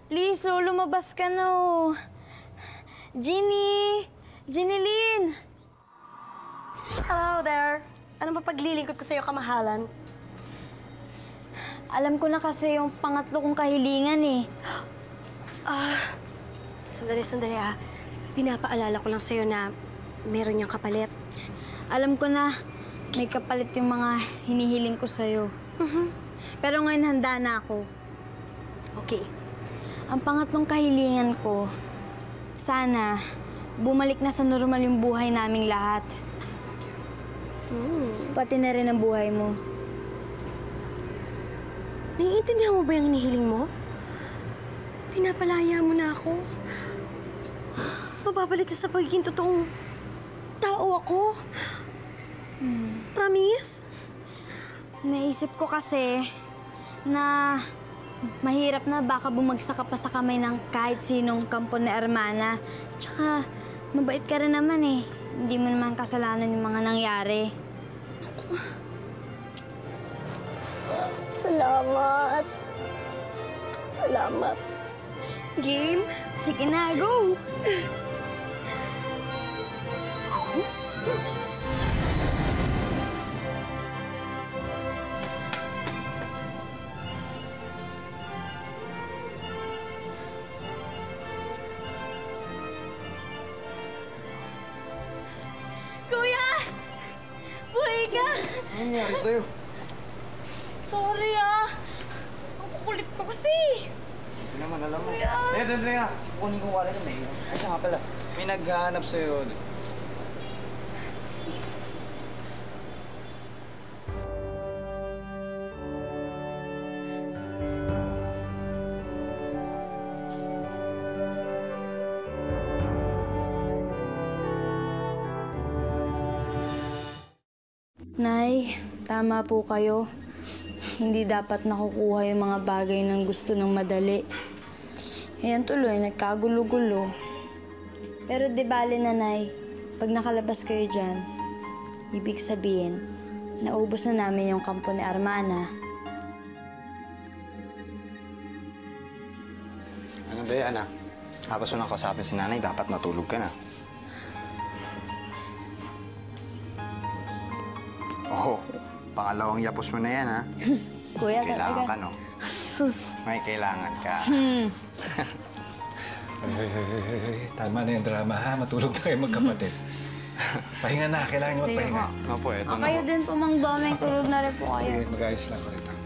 Please, oh, lumabas ka na, oh. Ginny! Ginny-Lyn! Hello there. Ano ba paglilingkod ko sa'yo, kamahalan? Alam ko na kasi yung pangatlo kong kahilingan, eh. Sandali ah. Pinapaalala ko lang sa'yo na meron niyang kapalit. Alam ko na may kapalit yung mga hinihiling ko sa'yo. Pero ngayon handa na ako. Okay. Ang pangatlong kahilingan ko, sana bumalik na sa normal yung buhay naming lahat. Pati na rin ang buhay mo. Naiintindihan mo ba yung hinihiling mo? Pinapalaya mo na ako. Mababalik ka sa pagiging totoong tao ako. Promise? Naisip ko kasi na mahirap na baka bumagsak ka pa sa kamay ng kahit sinong kampo ni Hermana. Tsaka, mabait ka rin naman eh. Hindi mo naman kasalanan yung mga nangyari. Salamat. Salamat. Game? Sige na, go! Kuya! Buhay ka! Ano nangyari sa'yo? Sorry ah! Ang kukulit ko kasi! Hindi naman, alam mo. Dali nga. Kukunin ko wala na may. Ay, siya nga pala. May naghahanap sa'yo. Nay, tama po kayo. Hindi dapat nakukuha yung mga bagay ng gusto ng madali. Ayan tuloy, nagkagulo-gulo. Pero di bale na, Nay. Pag nakalabas kayo dyan, ibig sabihin, naubos na namin yung kampo ni Hermana. Ano ba yan, ah? Tapos mo nang kausapin si nanay, dapat matulog ka na. Oo, pangalawang yapos mo na yan, ha? Kuya, Kailangan talaga. ka, no? Sus! May kailangan ka. Tama na yung drama, ha? Matulog na kayo magkapatid. Pahinga na, kailangan Sige magpahinga. po. Opo, eto na Kayo po. din po, Mang Domeng. Tulog na rin po kayo. Sige, mag-ayos lang ulit.